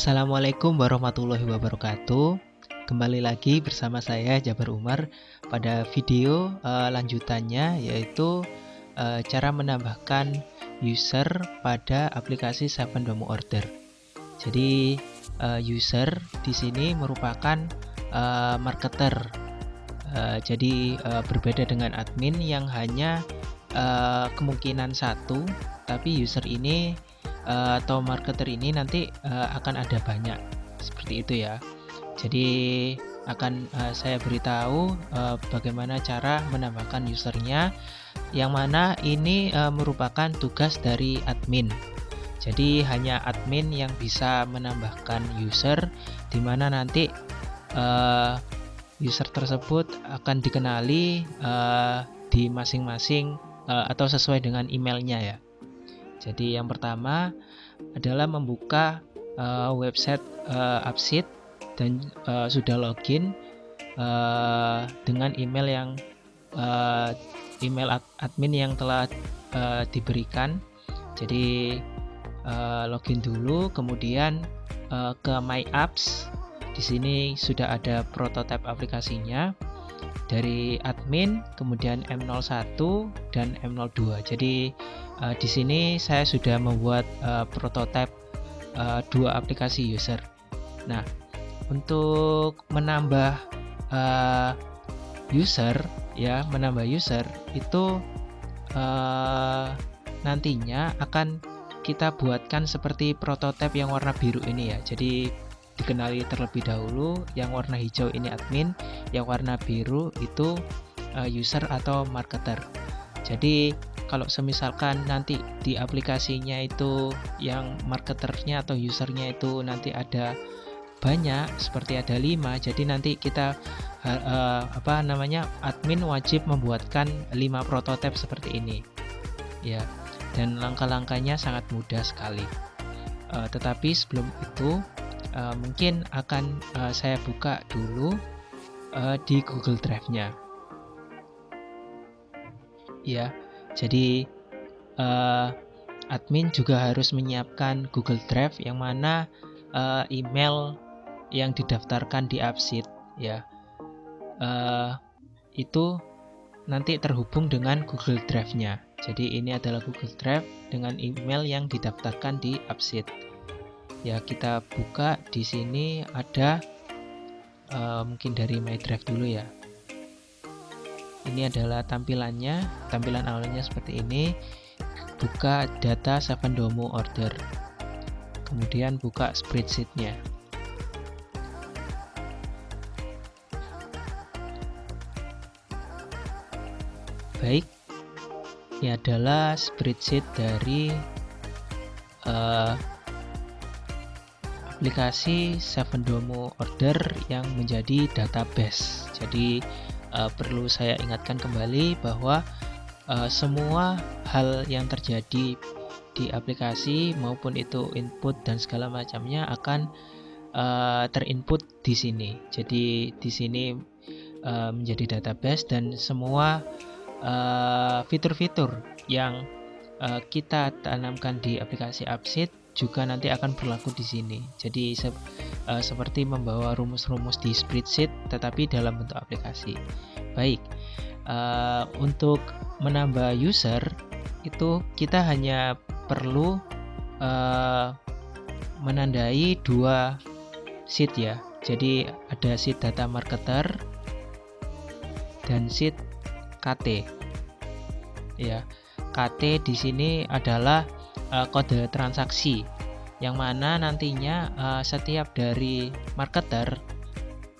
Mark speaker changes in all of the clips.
Speaker 1: Assalamualaikum warahmatullahi wabarakatuh. Kembali lagi bersama saya Jabar Umar pada video lanjutannya, yaitu cara menambahkan user pada aplikasi Seven Domo Order. Jadi user di sini merupakan marketer. Jadi berbeda dengan admin yang hanya kemungkinan satu, tapi user ini atau marketer ini nanti akan ada banyak, seperti itu ya. Jadi akan saya beritahu bagaimana cara menambahkan usernya, yang mana ini merupakan tugas dari admin. Jadi hanya admin yang bisa menambahkan user, di mana nanti user tersebut akan dikenali di masing-masing atau sesuai dengan emailnya ya. Jadi yang pertama adalah membuka website Appseed dan sudah login dengan email yang email admin yang telah diberikan. Jadi login dulu, kemudian ke My Apps. Di sini sudah ada prototipe aplikasinya dari admin, kemudian M01 dan M02. Jadi di sini saya sudah membuat prototipe dua aplikasi user. Nah, untuk menambah user itu nantinya akan kita buatkan seperti prototipe yang warna biru ini ya. Jadi dikenali terlebih dahulu, yang warna hijau ini admin, yang warna biru itu user atau marketer. Jadi kalau semisalkan nanti di aplikasinya itu yang marketernya atau usernya itu nanti ada banyak, seperti ada 5, jadi nanti kita admin wajib membuatkan 5 prototipe seperti ini ya. Dan langkah-langkahnya sangat mudah sekali. Tetapi sebelum itu mungkin akan saya buka dulu di Google Drive-nya ya. Jadi admin juga harus menyiapkan Google Drive, yang mana email yang didaftarkan di Appseed ya, itu nanti terhubung dengan Google Drive-nya. Jadi ini adalah Google Drive dengan email yang didaftarkan di Appseed. Ya, kita buka. Di sini ada mungkin dari My Drive dulu ya. Ini adalah tampilannya. Tampilan awalnya seperti ini. Buka data Seven Domo Order. Kemudian buka spreadsheet-nya. Baik, ini adalah spreadsheet dari aplikasi Seven Domo Order yang menjadi database. Jadi perlu saya ingatkan kembali bahwa semua hal yang terjadi di aplikasi, maupun itu input dan segala macamnya, akan terinput di sini. Jadi di sini menjadi database, dan semua fitur-fitur yang kita tanamkan di aplikasi Appseed juga nanti akan berlaku di sini. Jadi seperti membawa rumus-rumus di spreadsheet tetapi dalam bentuk aplikasi. Baik, untuk menambah user itu kita hanya perlu menandai dua sheet ya. Jadi ada sheet data marketer dan sheet KT ya. KT di sini adalah kode transaksi, yang mana nantinya setiap dari marketer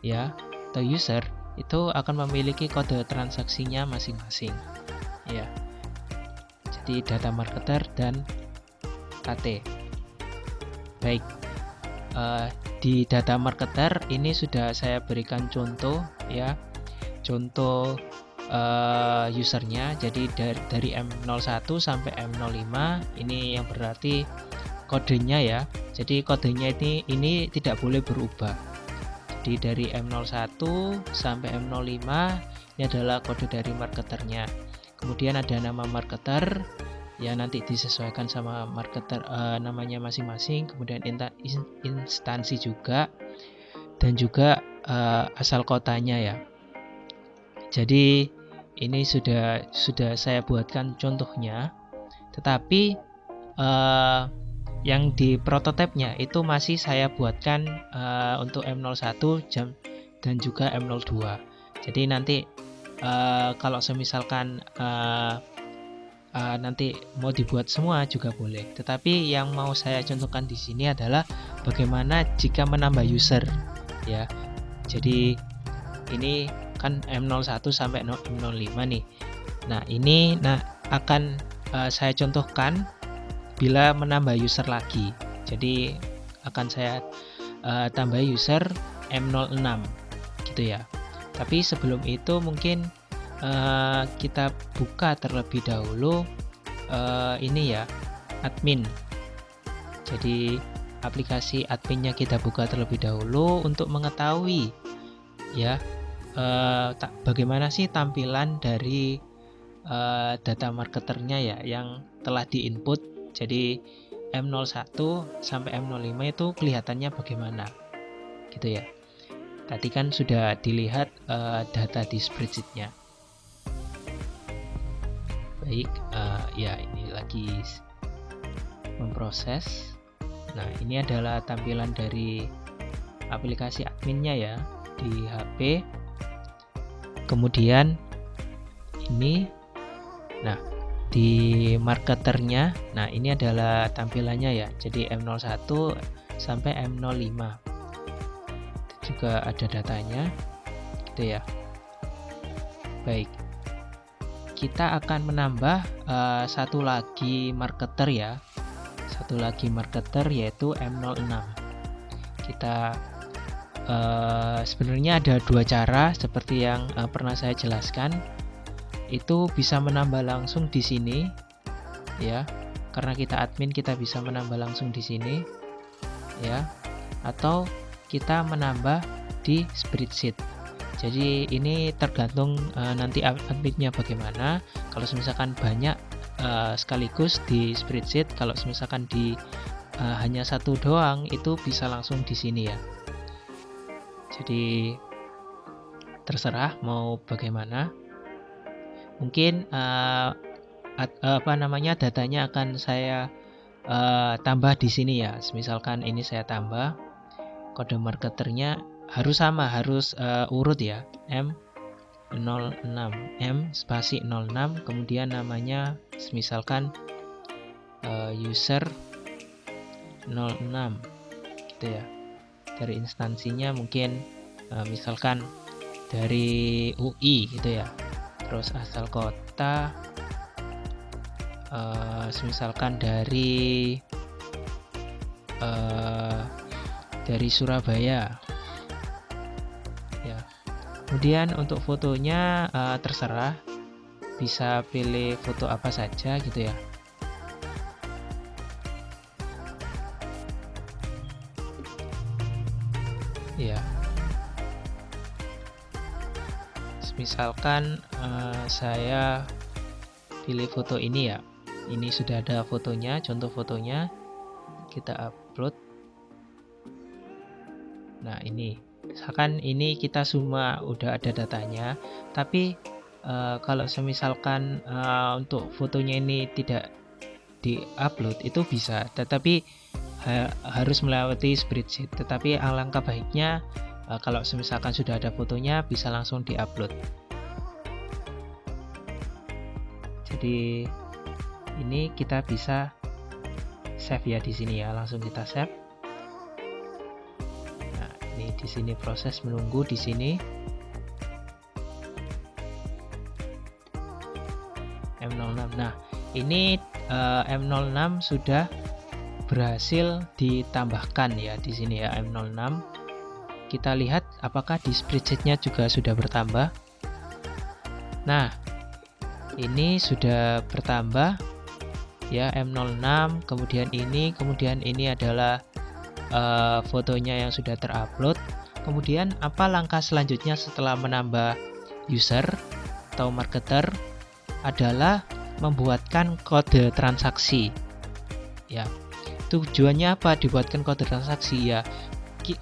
Speaker 1: ya atau user itu akan memiliki kode transaksinya masing-masing ya. Jadi data marketer dan KT. Baik, di data marketer ini sudah saya berikan contoh ya, contoh usernya. Jadi dari M01 sampai M05 ini yang berarti kodenya ya. Jadi kodenya ini tidak boleh berubah. Jadi dari M01 sampai M05 ini adalah kode dari marketernya. Kemudian ada nama marketer, ya nanti disesuaikan sama marketer namanya masing-masing, kemudian instansi juga, dan juga asal kotanya ya. Jadi ini sudah saya buatkan contohnya, tetapi yang di prototipenya itu masih saya buatkan untuk M01 dan juga M02. Jadi nanti kalau semisalkan nanti mau dibuat semua juga boleh. Tetapi yang mau saya contohkan di sini adalah bagaimana jika menambah user ya. Jadi ini kan M01 sampai M05 nih. Nah, ini akan saya contohkan bila menambah user lagi. Jadi akan saya tambah user M06 gitu ya. Tapi sebelum itu mungkin kita buka terlebih dahulu ini ya, admin. Jadi aplikasi adminnya kita buka terlebih dahulu untuk mengetahui ya bagaimana sih tampilan dari data marketernya ya yang telah diinput. Jadi M01 sampai M05 itu kelihatannya bagaimana gitu ya. Tadi kan sudah dilihat data di spreadsheet-nya. Baik, ya ini lagi memproses. Nah, ini adalah tampilan dari aplikasi adminnya ya di HP. Kemudian ini, nah di marketernya, nah ini adalah tampilannya ya. Jadi M01 sampai M05 juga ada datanya gitu ya. Baik, kita akan menambah satu lagi marketer ya, satu lagi marketer yaitu M06. Kita sebenarnya ada dua cara seperti yang pernah saya jelaskan. Itu bisa menambah langsung di sini ya, karena kita admin kita bisa menambah langsung di sini ya, atau kita menambah di spreadsheet. Jadi ini tergantung nanti adminnya bagaimana. Kalau misalkan banyak sekaligus di spreadsheet, kalau misalkan di hanya satu doang itu bisa langsung di sini ya. Jadi terserah mau bagaimana. Mungkin datanya akan saya tambah di sini ya. Misalkan ini saya tambah kode marketernya harus sama, harus urut ya, M06, M spasi 06, kemudian namanya misalkan user 06 gitu ya. Dari instansinya mungkin misalkan dari UI gitu ya. Terus asal kota misalkan dari Surabaya ya. Kemudian untuk fotonya terserah, bisa pilih foto apa saja gitu ya. Ya, misalkan saya pilih foto ini ya. Ini sudah ada fotonya, contoh fotonya. Kita upload. Nah, ini misalkan ini kita semua udah ada datanya, tapi kalau semisalkan untuk fotonya ini tidak di-upload itu bisa, tetapi harus melewati spreadsheet. Tetapi alangkah baiknya kalau misalkan sudah ada fotonya bisa langsung di-upload. Jadi ini kita bisa save ya di sini ya, langsung kita save. Nah, ini di sini proses menunggu di sini. M06. Nah, ini M06 sudah berhasil ditambahkan ya di sini ya, M06. Kita lihat apakah di spreadsheet-nya juga sudah bertambah. Nah, ini sudah bertambah ya, M06, kemudian ini adalah fotonya yang sudah terupload. Kemudian apa langkah selanjutnya setelah menambah user atau marketer adalah membuatkan kode transaksi. Ya, tujuannya apa dibuatkan kode transaksi? Ya,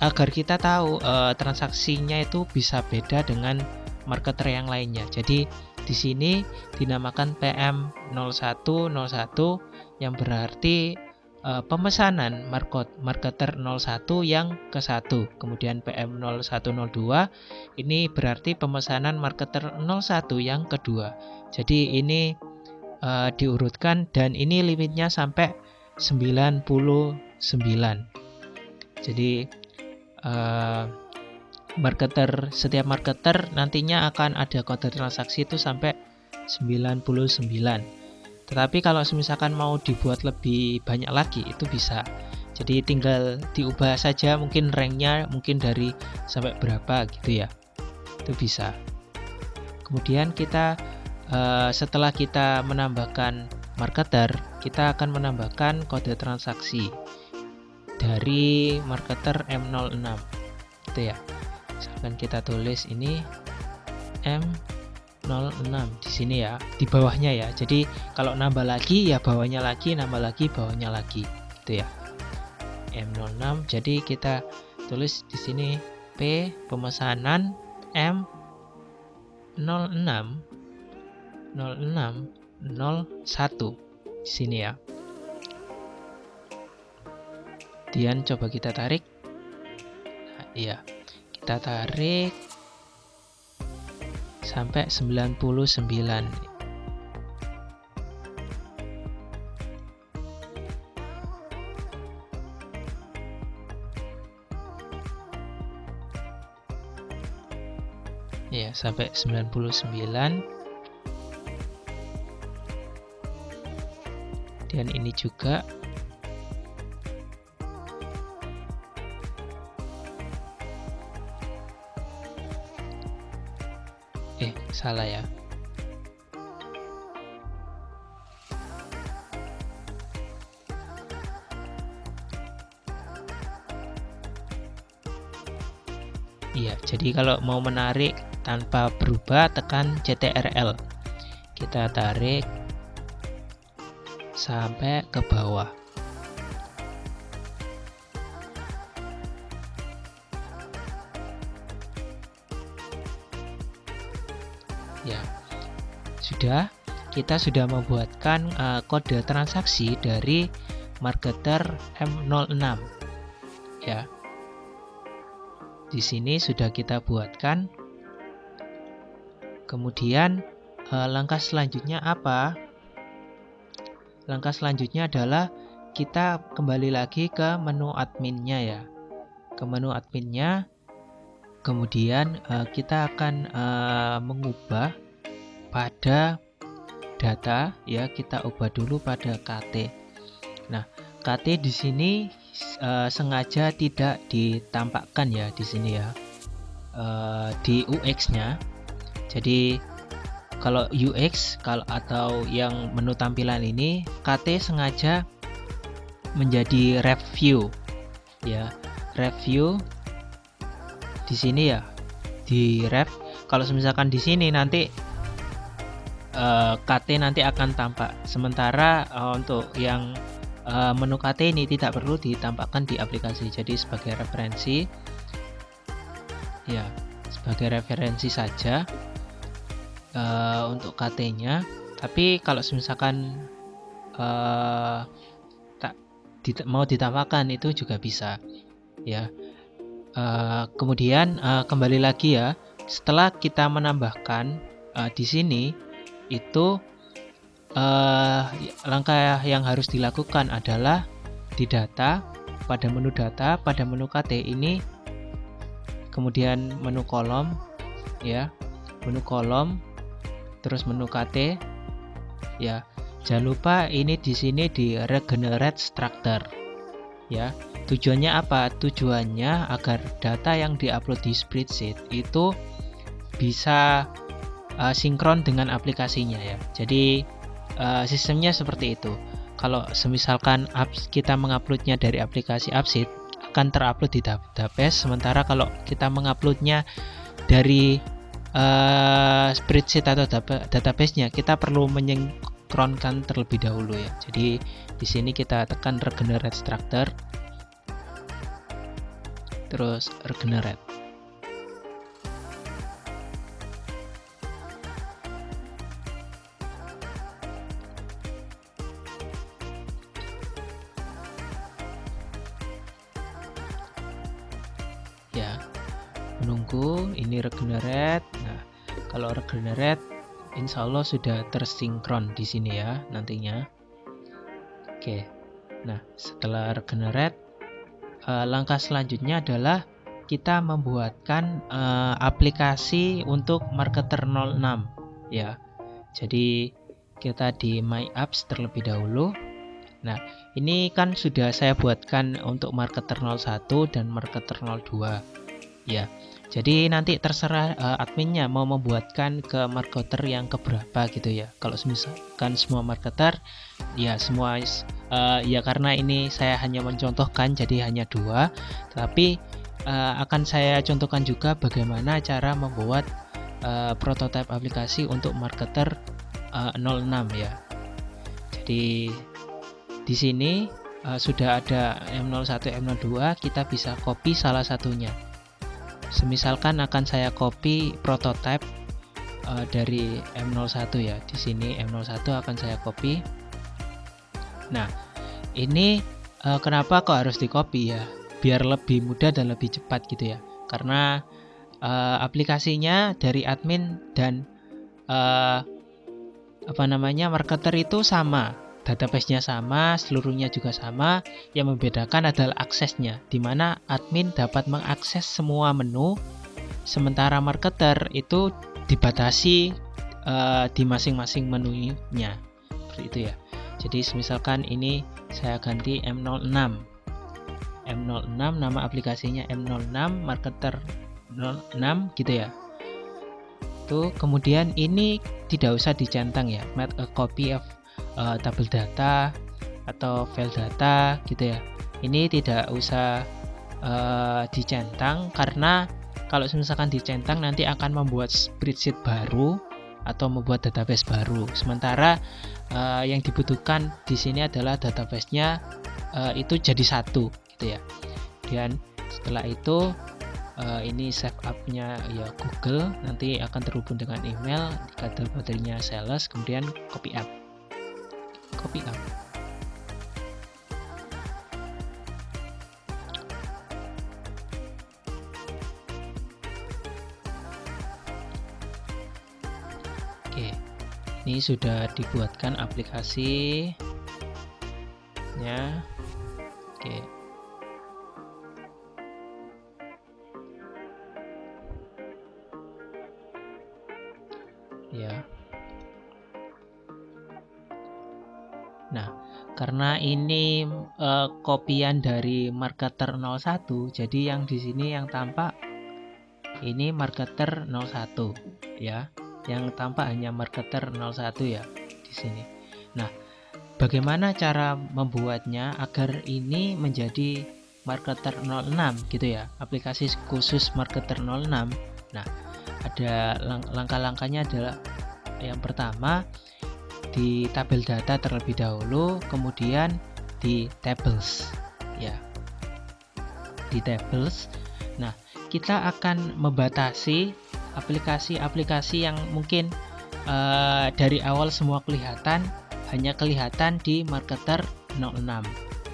Speaker 1: agar kita tahu transaksinya itu bisa beda dengan marketer yang lainnya. Jadi di sini dinamakan PM0101 yang berarti pemesanan marketer 01 yang ke-1. Kemudian PM0102 ini berarti pemesanan marketer 01 yang kedua. Jadi ini diurutkan dan ini limitnya sampai 99. Jadi setiap marketer nantinya akan ada kode transaksi itu sampai 99. Tetapi kalau misalkan mau dibuat lebih banyak lagi itu bisa. Jadi tinggal diubah saja, mungkin ranknya mungkin dari sampai berapa gitu ya. Itu bisa. Kemudian kita setelah kita menambahkan marketer, kita akan menambahkan kode transaksi dari marketer M06. Gitu ya. Misalkan kita tulis ini M06 di sini ya, di bawahnya ya. Jadi kalau nambah lagi ya bawahnya lagi, nambah lagi bawahnya lagi, gitu ya. M06. Jadi kita tulis di sini P pemesanan M06 0601 di sini ya. Kemudian coba kita tarik. Nah, iya. Kita tarik sampai 99. Ya, sampai 99. Dan ini juga. Salah ya. Iya, jadi kalau mau menarik tanpa berubah tekan CTRL. Kita tarik sampai ke bawah. Ya, kita sudah membuatkan kode transaksi dari marketer M06. Ya. Di sini sudah kita buatkan. Kemudian langkah selanjutnya apa? Langkah selanjutnya adalah kita kembali lagi ke menu adminnya ya. Ke menu adminnya. Kemudian kita akan mengubah pada data ya, kita ubah dulu pada KT. Nah, KT di sini sengaja tidak ditampakkan ya di sini ya, di UX-nya. Jadi kalau UX atau yang menu tampilan ini KT sengaja menjadi review ya, review di sini ya, di ref. Kalau misalkan di sini nanti KT nanti akan tampak. Sementara untuk yang menu KT ini tidak perlu ditampakkan di aplikasi. Jadi sebagai referensi ya, sebagai referensi saja untuk KT-nya. Tapi kalau misalkan mau ditampakkan itu juga bisa ya. Kemudian kembali lagi ya, setelah kita menambahkan di sini itu langkah yang harus dilakukan adalah di data, pada menu data, pada menu KT ini, kemudian menu kolom ya, menu kolom, terus menu KT ya. Jangan lupa ini di sini di regenerate structure ya. Tujuannya apa? Tujuannya agar data yang diupload di spreadsheet itu bisa sinkron dengan aplikasinya ya. Jadi sistemnya seperti itu. Kalau misalkan kita menguploadnya dari aplikasi Appsheet, akan terupload di database. Sementara kalau kita menguploadnya dari spreadsheet atau database-nya, kita perlu sinkronkan terlebih dahulu ya. Jadi di sini kita tekan regenerate structure, terus regenerate. Ya, menunggu ini regenerate. Nah, kalau regenerate insya Allah sudah tersinkron di sini ya nantinya. Oke, nah setelah regenerate, langkah selanjutnya adalah kita membuatkan aplikasi untuk marketer 06 ya. Jadi kita di My Apps terlebih dahulu. Nah, ini kan sudah saya buatkan untuk marketer 01 dan marketer 02 ya. Jadi nanti terserah adminnya mau membuatkan ke marketer yang keberapa gitu ya. Kalau misalkan semua marketer ya semua ya, karena ini saya hanya mencontohkan jadi hanya 2, tapi akan saya contohkan juga bagaimana cara membuat prototipe aplikasi untuk marketer 06 ya. Jadi di sini sudah ada M01, M02, kita bisa copy salah satunya. Semisalkan akan saya copy prototipe dari M01 ya. Di sini M01 akan saya copy. Nah, ini kenapa kok harus di copy ya? Biar lebih mudah dan lebih cepat gitu ya. Karena aplikasinya dari admin dan marketer itu sama. Database-nya sama, seluruhnya juga sama. Yang membedakan adalah aksesnya, di mana admin dapat mengakses semua menu, sementara marketer itu dibatasi di masing-masing menunya. Seperti itu ya. Jadi misalkan ini saya ganti M06. M06 nama aplikasinya M06, marketer 06 gitu ya. Tuh, kemudian ini tidak usah dicentang ya. Make a copy of tabel data atau file data gitu ya. Ini tidak usah dicentang, karena kalau misalkan dicentang nanti akan membuat spreadsheet baru atau membuat database baru. Sementara yang dibutuhkan di sini adalah database-nya itu jadi satu gitu ya. Dan setelah itu ini save up-nya ya Google, nanti akan terhubung dengan email, data baterainya sales, kemudian copy up. Oke, ini sudah dibuatkan aplikasinya. Oke. Ya. Nah, karena ini kopian dari marketer 01, jadi yang di sini yang tampak ini marketer 01 ya. Yang tampak hanya marketer 01 ya di sini. Nah, bagaimana cara membuatnya agar ini menjadi marketer 06 gitu ya, aplikasi khusus marketer 06. Nah, ada langkah-langkahnya adalah yang pertama di tabel data terlebih dahulu, kemudian di tables ya. Di tables. Nah, kita akan membatasi aplikasi-aplikasi yang mungkin dari awal semua kelihatan, hanya kelihatan di marketer 06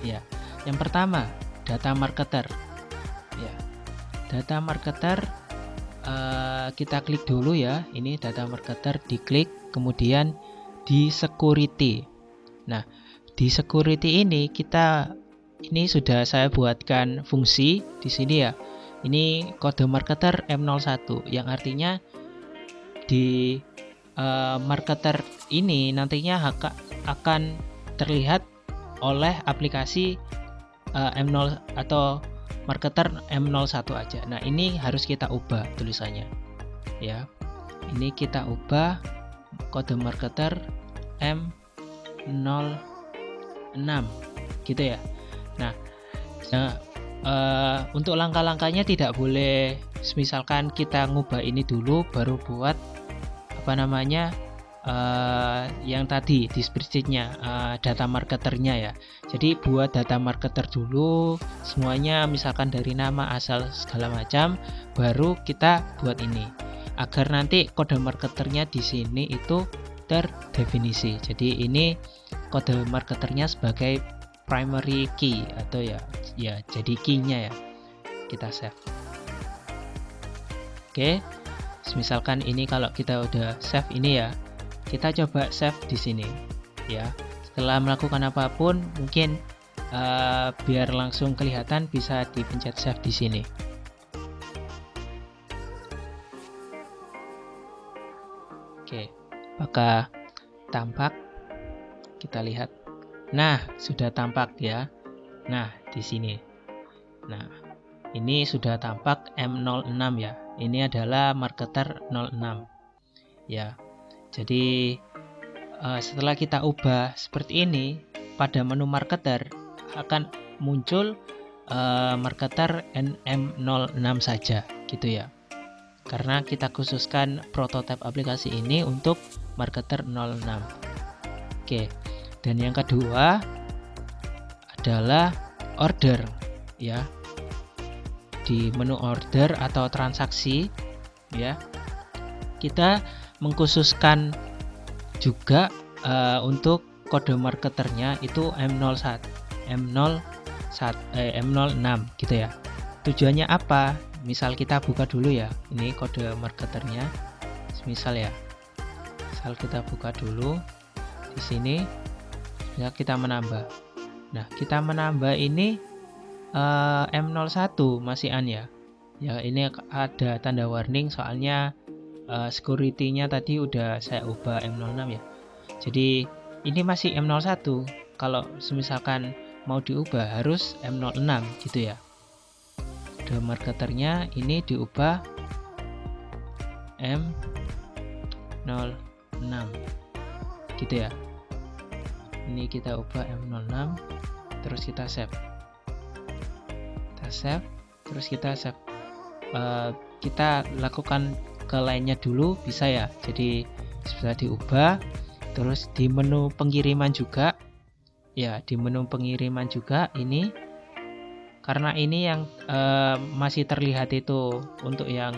Speaker 1: ya. Yang pertama, data marketer ya. Data marketer kita klik dulu ya. Ini data marketer, diklik, kemudian di security. Nah, di security ini sudah saya buatkan fungsi di sini ya. Ini kode marketer M01 yang artinya di marketer ini nantinya akan terlihat oleh aplikasi M0 atau marketer M01 aja. Nah, ini harus kita ubah tulisannya ya. Ini kita ubah kode marketer M06 gitu ya. Nah, untuk langkah-langkahnya tidak boleh misalkan kita ngubah ini dulu baru buat yang tadi di spreadsheetnya, data marketernya ya. Jadi buat data marketer dulu semuanya, misalkan dari nama, asal, segala macam, baru kita buat ini agar nanti kode marketernya di sini itu terdefinisi. Jadi ini kode marketernya sebagai primary key atau ya jadi key-nya ya. Kita save. Oke. Misalkan ini kalau kita udah save ini ya, kita coba save di sini ya. Setelah melakukan apapun, mungkin biar langsung kelihatan bisa dipencet save di sini. Oke, apakah tampak? Kita lihat. Nah, sudah tampak ya. Nah, di sini. Nah, ini sudah tampak M06 ya. Ini adalah marketer 06 ya. Jadi setelah kita ubah seperti ini, pada menu marketer akan muncul marketer NM06 saja gitu ya. Karena kita khususkan prototipe aplikasi ini untuk marketer 06. Oke. Dan yang kedua adalah order ya. Di menu order atau transaksi ya, kita mengkhususkan juga untuk kode marketernya itu M06 gitu ya. Tujuannya apa? Misal kita buka dulu ya, ini kode marketernya. Misal kita buka dulu di sini ya, kita menambah. Nah, kita menambah ini M01 masih an ya. Ya, ini ada tanda warning soalnya security-nya tadi udah saya ubah M06 ya. Jadi ini masih M01. Kalau misalkan mau diubah harus M06 gitu ya. Kode marketernya ini diubah M06 gitu ya. Ini kita ubah M06, terus kita save. Terus kita save. Kita lakukan ke lainnya dulu bisa ya. Jadi sudah diubah. Terus di menu pengiriman juga ya, di menu pengiriman juga ini, karena ini yang masih terlihat itu untuk yang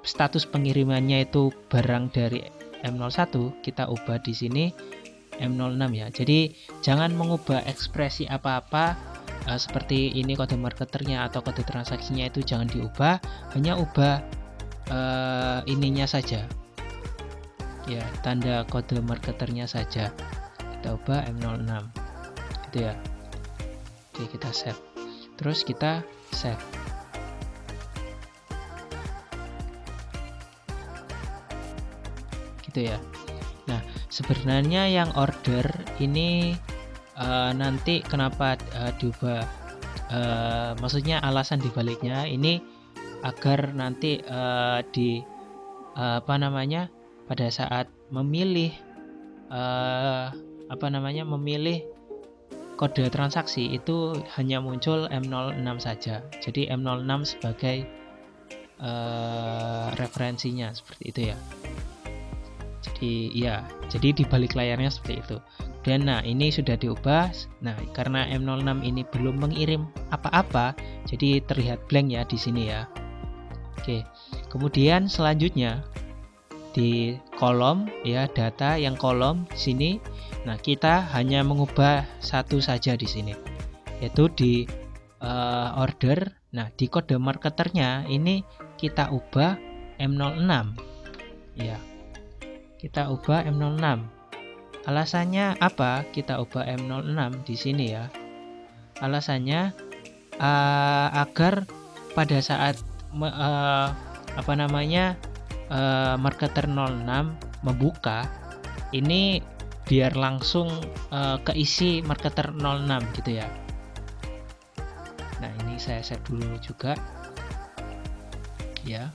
Speaker 1: status pengirimannya itu barang dari M01, kita ubah di sini M06 ya. Jadi jangan mengubah ekspresi apa-apa seperti ini kode marketernya atau kode transaksinya itu jangan diubah, hanya ubah ininya saja ya, tanda kode marketernya saja kita ubah M06 gitu ya. Oke, kita save, terus kita save. Gitu ya. Nah, sebenarnya yang order ini nanti kenapa diubah, maksudnya alasan dibaliknya ini agar nanti pada saat memilih memilih kode transaksi itu hanya muncul M06 saja. Jadi M06 sebagai referensinya seperti itu ya. Jadi di balik layarnya seperti itu. Dan nah, ini sudah diubah. Nah, karena M06 ini belum mengirim apa-apa, jadi terlihat blank ya di sini ya. Oke. Kemudian selanjutnya di kolom ya, data yang kolom di sini. Nah, kita hanya mengubah satu saja di sini, yaitu di order. Nah, di kode marketernya ini kita ubah M06 ya. Kita ubah M06. Alasannya apa? Kita ubah M06 di sini ya. Alasannya agar pada saat marketer 06 membuka ini biar langsung keisi marketer 06 gitu ya. Nah, ini saya save dulu juga ya.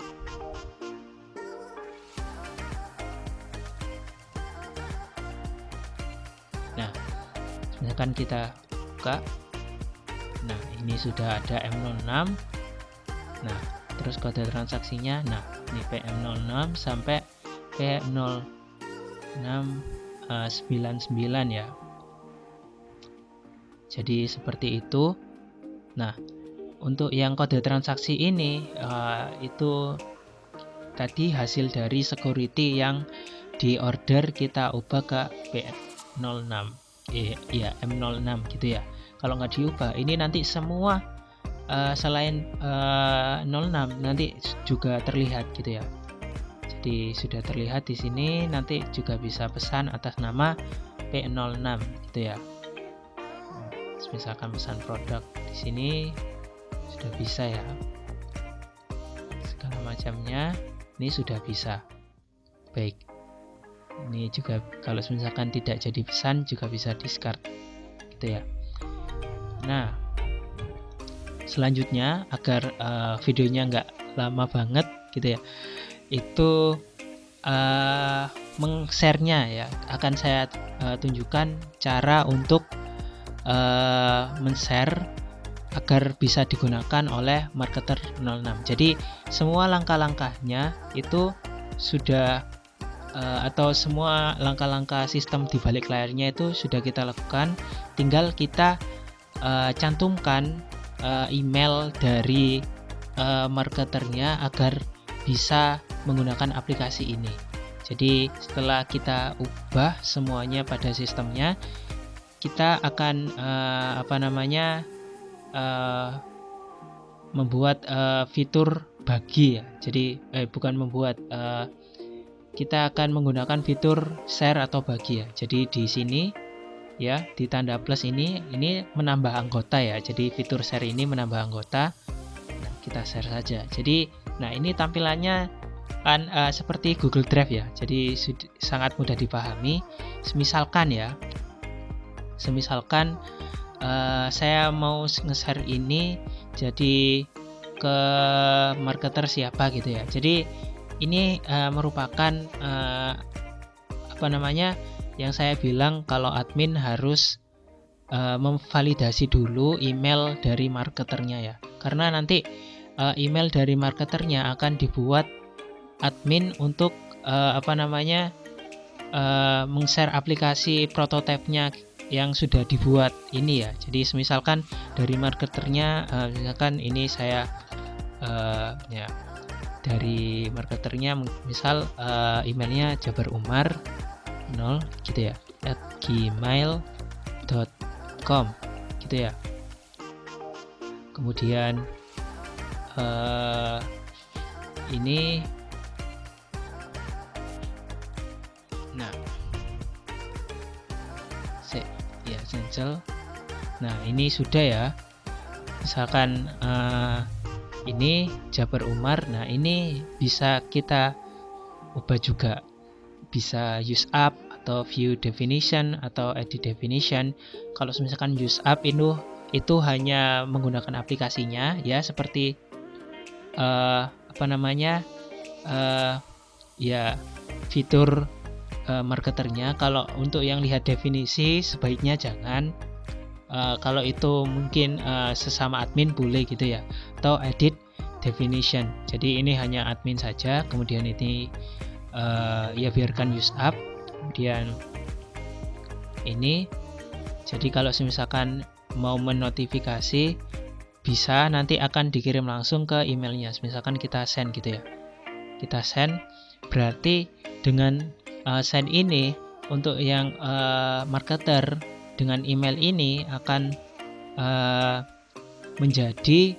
Speaker 1: Nah, misalkan kita buka. Nah, ini sudah ada M06. Nah, terus kode transaksinya. Nah, ini PM06 sampai PM0 699 ya. Jadi seperti itu. Nah, untuk yang kode transaksi ini itu tadi hasil dari security yang di order kita ubah ke P06 ya M06 gitu ya. Kalau nggak diubah ini nanti semua selain 06 nanti juga terlihat gitu ya. Jadi sudah terlihat di sini, nanti juga bisa pesan atas nama P06 gitu ya. Misalkan pesan produk di sini sudah bisa ya, segala macamnya ini sudah bisa. Baik, ini juga kalau misalkan tidak jadi pesan juga bisa discard gitu ya. Nah, selanjutnya agar videonya nggak lama banget gitu ya, itu meng-share-nya ya, akan saya tunjukkan cara untuk men-share agar bisa digunakan oleh marketer 06. Jadi semua langkah-langkahnya itu sudah atau semua langkah-langkah sistem di balik layarnya itu sudah kita lakukan. Tinggal kita cantumkan email dari marketernya agar bisa menggunakan aplikasi ini. Jadi setelah kita ubah semuanya pada sistemnya, kita akan membuat fitur bagi ya. Jadi bukan membuat, kita akan menggunakan fitur share atau bagi ya. Jadi di sini ya, di tanda plus ini menambah anggota ya. Jadi fitur share ini menambah anggota. Nah, kita share saja. Jadi nah ini tampilannya kan seperti Google Drive ya. Jadi sangat mudah dipahami. Semisalkan saya mau nge-share ini jadi ke marketer siapa gitu ya. Jadi ini merupakan yang saya bilang kalau admin harus memvalidasi dulu email dari marketernya ya. Karena nanti email dari marketernya akan dibuat admin untuk meng-share aplikasi prototipenya yang sudah dibuat ini ya. Jadi misalkan dari marketernya misalkan ini saya ya dari marketernya misal emailnya jabarumar 0 gitu ya @gmail.com gitu ya. Kemudian ini cancel. Nah ini sudah ya, misalkan ini Jabar Umar. Nah ini bisa kita ubah juga, bisa use up atau view definition atau edit definition. Kalau misalkan use up itu hanya menggunakan aplikasinya ya, seperti ya fitur marketernya. Kalau untuk yang lihat definisi sebaiknya jangan. Kalau itu mungkin sesama admin boleh gitu ya, atau edit definition. Jadi ini hanya admin saja. Kemudian ini ya biarkan use up. Kemudian ini, jadi kalau misalkan mau menotifikasi bisa nanti akan dikirim langsung ke emailnya. Misalkan kita send gitu ya, kita send, berarti dengan send ini untuk yang marketer dengan email ini akan menjadi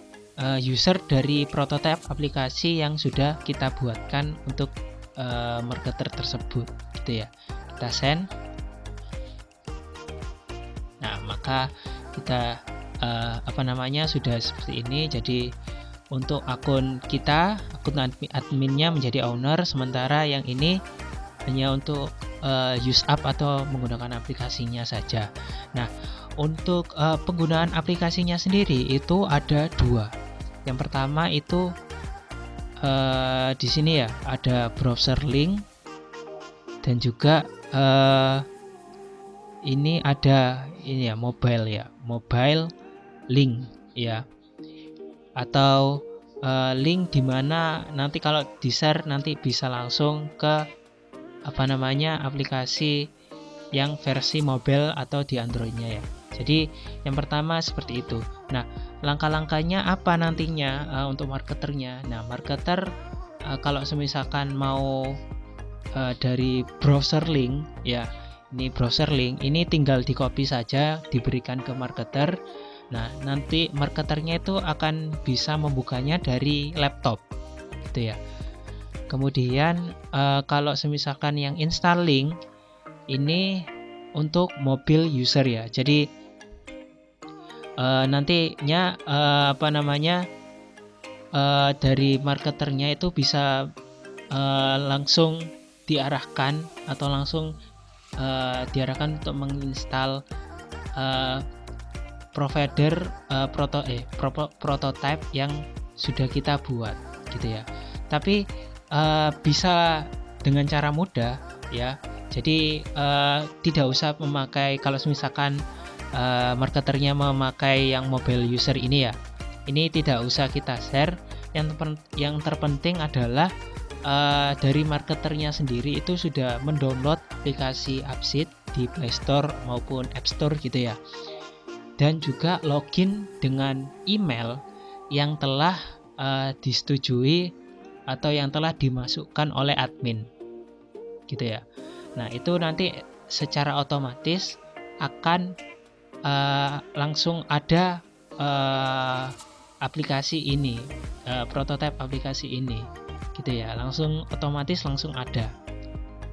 Speaker 1: user dari prototipe aplikasi yang sudah kita buatkan untuk marketer tersebut gitu ya. Kita send. Nah maka kita sudah seperti ini. Jadi untuk akun kita, akun adminnya menjadi owner, sementara yang ini hanya untuk use up atau menggunakan aplikasinya saja. Nah, untuk penggunaan aplikasinya sendiri itu ada dua. Yang pertama itu di sini ya, ada browser link, dan juga ini ada ini ya, mobile link ya, atau link dimana nanti kalau di share nanti bisa langsung ke aplikasi yang versi mobile atau di Android-nya ya. Jadi yang pertama seperti itu. Nah, langkah-langkahnya apa nantinya untuk marketernya? Nah, marketer kalau misalkan mau dari browser link ya, ini browser link ini tinggal di copy saja, diberikan ke marketer. Nah, nanti marketernya itu akan bisa membukanya dari laptop gitu ya. Kemudian kalau misalkan yang install link ini untuk mobil user ya. Jadi nantinya dari marketernya itu bisa langsung diarahkan atau langsung diarahkan untuk menginstal prototype yang sudah kita buat gitu ya. Tapi bisa dengan cara mudah ya. Jadi tidak usah memakai, kalau misalkan marketernya memakai yang mobile user ini ya, ini tidak usah kita share. Yang terpenting adalah dari marketernya sendiri itu sudah mendownload aplikasi Appsit di Play Store maupun App Store gitu ya, dan juga login dengan email yang telah disetujui atau yang telah dimasukkan oleh admin gitu ya. Nah, itu nanti secara otomatis akan langsung ada aplikasi ini, prototipe aplikasi ini gitu ya, otomatis langsung ada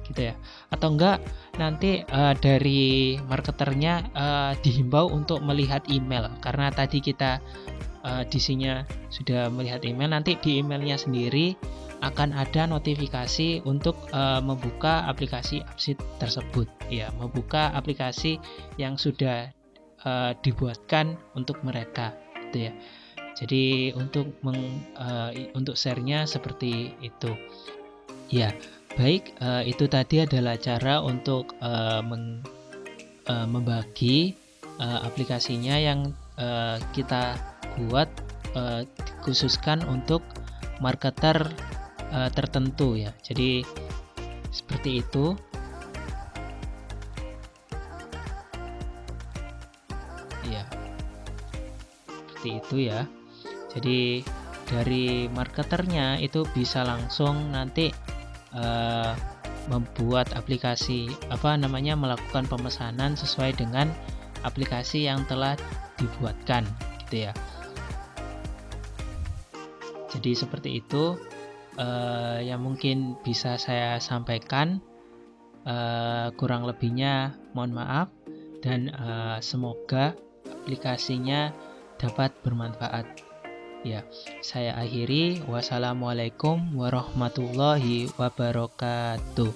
Speaker 1: gitu ya. Atau enggak nanti dari marketernya dihimbau untuk melihat email, karena tadi kita disinya sudah melihat email, nanti di emailnya sendiri akan ada notifikasi untuk membuka aplikasi Appsit tersebut ya, membuka aplikasi yang sudah dibuatkan untuk mereka gitu ya. Jadi untuk share-nya seperti itu ya. Baik, itu tadi adalah cara untuk membagi aplikasinya yang kita buat dikhususkan untuk marketer tertentu ya. Jadi seperti itu ya, seperti itu ya. Jadi dari marketernya itu bisa langsung nanti membuat aplikasi melakukan pemesanan sesuai dengan aplikasi yang telah dibuatkan gitu ya. Jadi seperti itu yang mungkin bisa saya sampaikan. Kurang lebihnya mohon maaf, dan semoga aplikasinya dapat bermanfaat ya. Saya akhiri, wassalamualaikum warahmatullahi wabarakatuh.